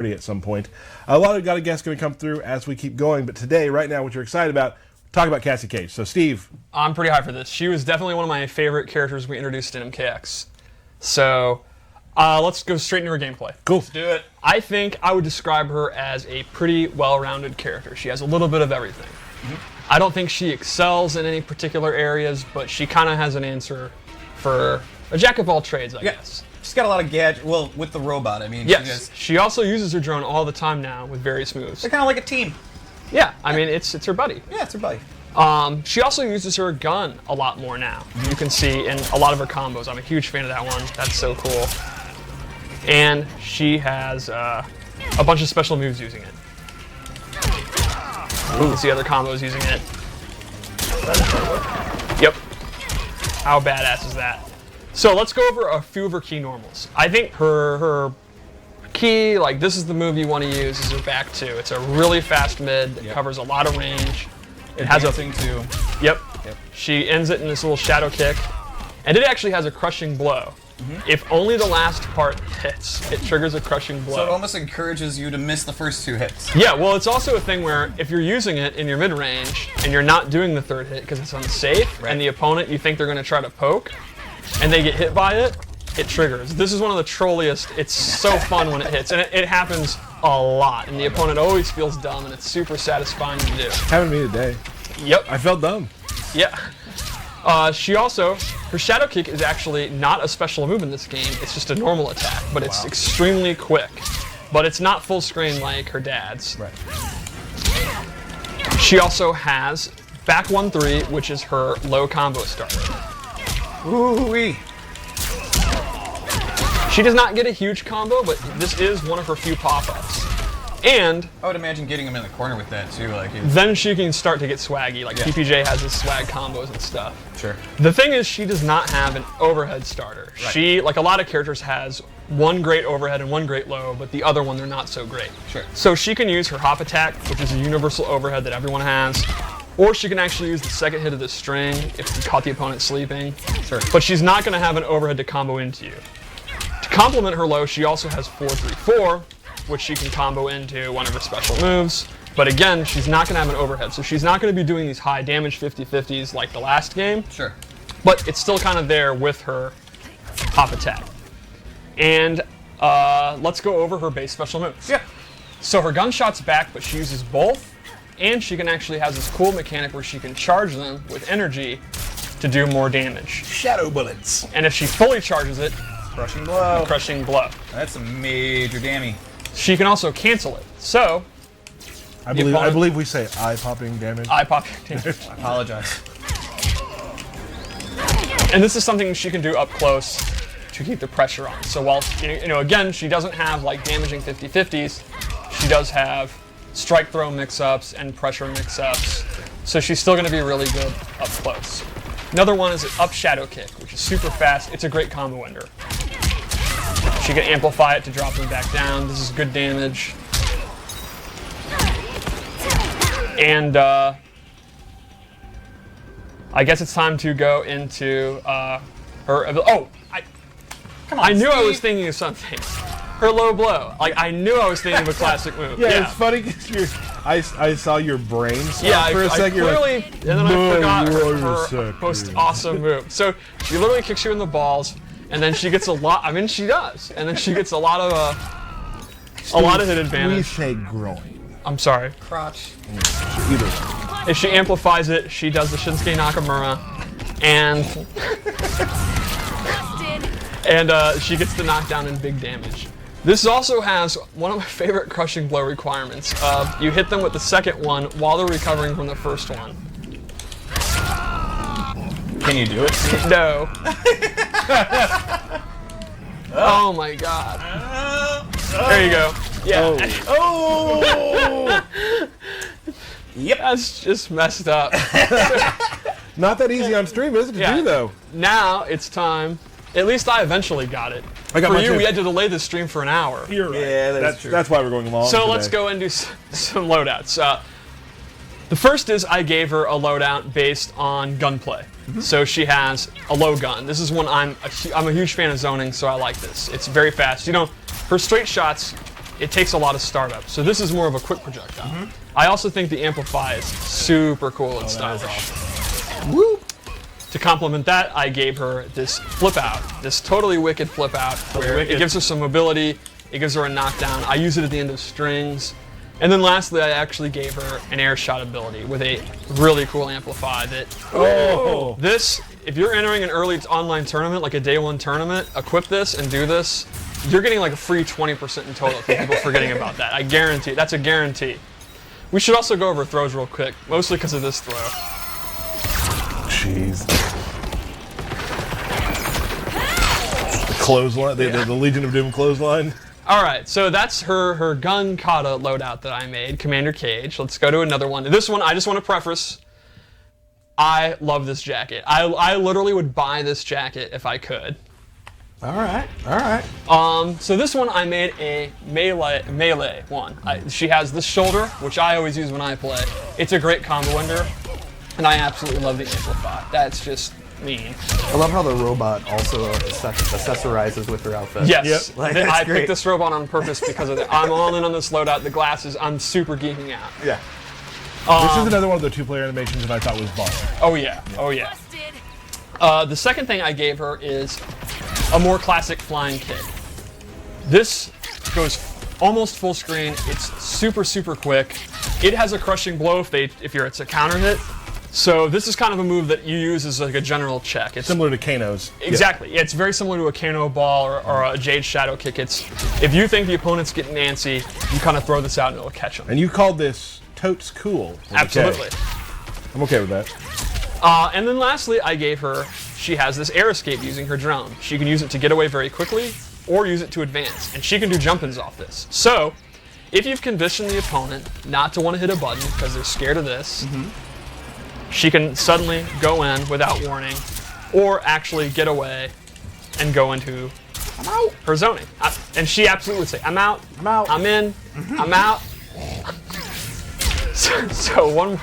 at some point. A lot of guests going to come through as we keep going, but today, right now, what you're excited about, talk about Cassie Cage. So, Steve. I'm pretty high for this. She was definitely one of my favorite characters we introduced in MKX. So, let's go straight into her gameplay. Cool. Let's do it. I think I would describe her as a pretty well-rounded character. She has a little bit of everything. I don't think she excels in any particular areas, but she kind of has an answer for a jack of all trades, I guess. She's got a lot of gadgets. Well, with the robot, I mean. Yes. She also uses her drone all the time now with various moves. They're kind of like a team. Yeah, I mean, it's her buddy. Yeah, it's her buddy. She also uses her gun a lot more now. You can see in a lot of her combos. I'm a huge fan of that one. That's so cool. And she has a bunch of special moves using it. You can see other combos using it. Yep. How badass is that? So let's go over a few of her key normals. I think her key, like this is the move you want to use, is her back two. It's a really fast mid that covers a lot of range. It has a thing too. Yep. She ends it in this little shadow kick, and it actually has a crushing blow. If only the last part hits, it triggers a crushing blow. So it almost encourages you to miss the first two hits. Yeah, well, it's also a thing where if you're using it in your mid-range and you're not doing the third hit because it's unsafe, and the opponent, you think they're going to try to poke, and they get hit by it, it triggers. This is one of the trolliest. It's so fun when it hits, and it happens a lot, and the opponent always feels dumb, and it's super satisfying to do. Happened to me today. Yep. I felt dumb. Yeah. She also, her shadow kick is actually not a special move in this game. It's just a normal attack, but it's extremely quick. But it's not full screen like her dad's. Right. She also has back 1-3, which is her low combo starter. Ooh-wee. She does not get a huge combo, but this is one of her few pop-ups. And I would imagine getting him in the corner with that too. Then she can start to get swaggy. Like PPJ has his swag combos and stuff. Sure. The thing is, she does not have an overhead starter. Right. She, like a lot of characters, has one great overhead and one great low, but the other one they're not so great. Sure. So she can use her hop attack, which is a universal overhead that everyone has, or she can actually use the second hit of the string if you caught the opponent sleeping. Sure. But she's not going to have an overhead to combo into you. To complement her low, she also has 4-3-4, which she can combo into one of her special moves. But again, she's not going to have an overhead, so she's not going to be doing these high damage 50-50s like the last game. Sure. But it's still kind of there with her hop attack. And let's go over her base special moves. Yeah. So her gunshot's back, but she uses both, and she can actually have this cool mechanic where she can charge them with energy to do more damage. Shadow bullets. And if she fully charges it, Crushing blow. crushing blow. That's a major damage. She can also cancel it. So, I believe we say eye-popping damage. eye-popping damage. I apologize. And this is something she can do up close to keep the pressure on. So while, again, she doesn't have like damaging 50-50s, she does have strike throw mix-ups and pressure mix-ups. So she's still going to be really good up close. Another one is an up shadow kick, which is super fast. It's a great combo ender. She can amplify it to drop them back down. This is good damage. And I guess it's time to go into her. Oh, Come on, I knew Steve. I was thinking of something. Her low blow. Like I knew I was thinking of a classic move. Yeah, it's funny because I saw your brain stop for a second. You're Clearly, like, and then I forgot "No, her most awesome move. So she literally kicks you in the balls, and then she gets a lot. I mean, she does, and then she gets a lot of hit We advantage. say groin. I'm sorry. Crotch. Either. If she amplifies it, she does the Shinsuke Nakamura, and she gets the knockdown and big damage. This also has one of my favorite crushing blow requirements. You hit them with the second one while they're recovering from the first one. Can you do it? No. Oh my god. There you go. Yeah. Oh. Yep. That's just messed up. Not that easy on stream, is it, to do, though? Now it's time. At least I eventually got it. I got For mine you, too. we had to delay the stream for an hour. You're right. Yeah, that's true. That's why we're going along So today. let's go and do some loadouts. The first is I gave her a loadout based on gunplay. So she has a low gun. This is one I'm a huge fan of zoning, so I like this. It's very fast. Her straight shots it takes a lot of startup. So this is more of a quick projectile. I also think the Amplify is super cool and stylish. Woo! To complement that, I gave her this flip out, this totally wicked flip out, where it gives her some mobility, it gives her a knockdown. I use it at the end of strings. And then lastly, I actually gave her an air shot ability with a really cool Amplify that, this, if you're entering an early online tournament, like a day one tournament, equip this and do this, you're getting like a free 20% in total for people forgetting about that. I guarantee, that's a guarantee. We should also go over throws real quick, mostly because of this throw. Jeez. The clothesline, the Legion of Doom clothesline. All right, so that's her gun kata loadout that I made, Commander Cage. Let's go to another one. This one, I just want to preface, I love this jacket. I literally would buy this jacket if I could. All right, all right. So this one I made a melee one. She has this shoulder, which I always use when I play. It's a great combo ender, and I absolutely love the Amplify. That's just mean. I love how the robot also accessorizes with her outfit. Yes, Yep. Like, I that's picked great. this robot on purpose because of that. I'm all in on this loadout. The glasses, I'm super geeking out. Yeah. This is another one of the two-player animations that I thought was bomb. Oh yeah, oh yeah. The second thing I gave her is a more classic flying kick. This goes almost full screen. It's super, super quick. It has a crushing blow if it's a counter hit. So this is kind of a move that you use as like a general check. It's Similar to Kano's. exactly. Yeah, it's very similar to a Kano ball or a Jade Shadow kick. It's if you think the opponent's getting antsy, you kind of throw this out and it'll catch them. And you called this totes cool. with a K. Absolutely. I'm okay with that. And then lastly, I gave her, she has this air escape using her drone. She can use it to get away very quickly or use it to advance. And she can do jump-ins off this. So, if you've conditioned the opponent not to want to hit a button because they're scared of this, she can suddenly go in without warning or actually get away and go into her zoning. And she absolutely would say, I'm out, I'm in, I'm out. So one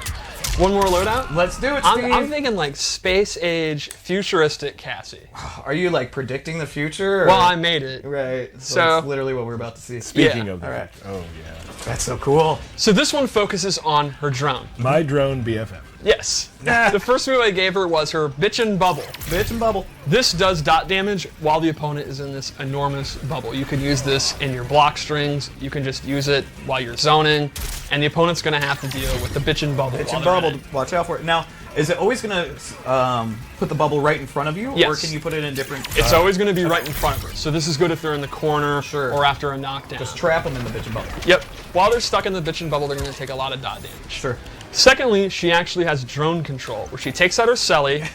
more loadout? Let's do it, Steve. I'm thinking like space age futuristic Cassie. Are you like predicting the future? Or? Well, I made it. Right. So So- that's literally what we're about to see. Speaking Yeah. of that. All right. Oh, yeah. That's so cool. So this one focuses on her drone. My drone BFF. Yes. The first move I gave her was her bitchin' bubble. Bitch and bubble. This does dot damage while the opponent is in this enormous bubble. You can use this in your block strings. You can just use it while you're zoning, and the opponent's going to have to deal with the bitchin' bubble. Bitch while and they're in bubble. it. Watch out for it. Now, is it always going to put the bubble right in front of you? Or Yes. can you put it in different... It's always going to be right in front of her. So this is good if they're in the corner Sure. or after a knockdown. Just trap them in the bitch and bubble. Yep. While they're stuck in the bitchin' bubble, they're going to take a lot of dot damage. Sure. Secondly, she actually has drone control, where she takes out her celly,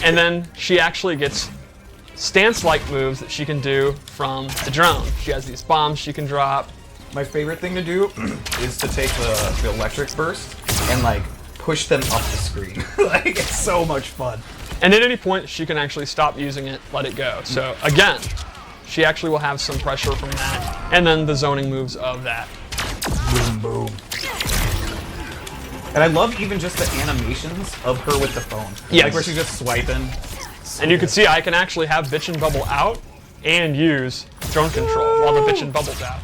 and then she actually gets stance-like moves that she can do from the drone. She has these bombs she can drop. My favorite thing to do is to take the electric burst and like push them up the screen. Like it's so much fun. And at any point, she can actually stop using it, let it go. So again, she actually will have some pressure from that, and then the zoning moves of that. Boom, boom. And I love even just the animations of her with the phone. Yes. Like where she's just swiping. And you can see I can actually have bitchin' bubble out and use drone control while the bitchin' bubble's out.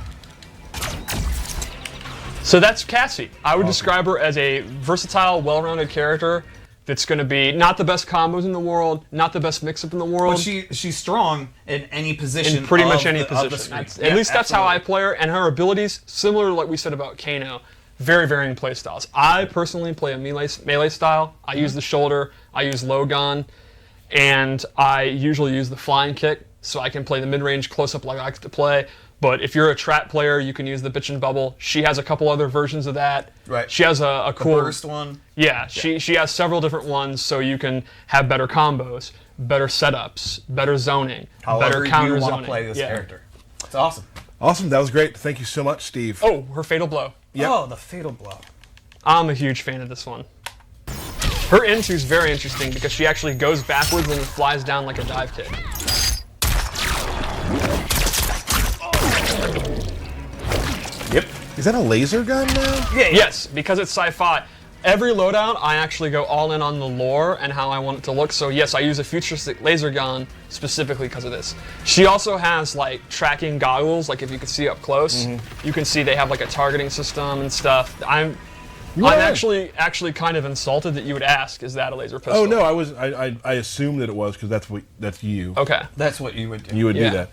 So that's Cassie. I would describe her as a versatile, well-rounded character that's going to be not the best combos in the world, not the best mix-up in the world. But she's strong in any position. in pretty much of any the- of the position. screen. At Yeah, least that's how I absolutely. play her, and her abilities, similar to what we said about Kano, very varying play styles. I personally play a melee style. I use the shoulder, I use low gun, and I usually use the flying kick, so I can play the mid-range close-up like I like to play. But if you're a trap player, you can use the bitchin' bubble. She has a couple other versions of that. Right. She has a cool Burst one. Yeah, she has several different ones, so you can have better combos, better setups, better zoning, However better counter you zoning. want to play this Yeah. character. It's awesome. Awesome. That was great. Thank you so much, Steve. Oh, her fatal blow. Yep. Oh, the fatal blow. I'm a huge fan of this one. Her into is very interesting because she actually goes backwards and flies down like a dive kick. Yep. Is that a laser gun now? Yeah. Yes, because it's sci-fi. Every loadout, I actually go all in on the lore and how I want it to look. So yes, I use a futuristic laser gun specifically because of this. She also has like tracking goggles. Like if you can see up close, you can see they have like a targeting system and stuff. I'm actually kind of insulted that you would ask, is that a laser pistol? Oh no, I assumed that it was because that's you. Okay. That's what you would do. You would Yeah. do that.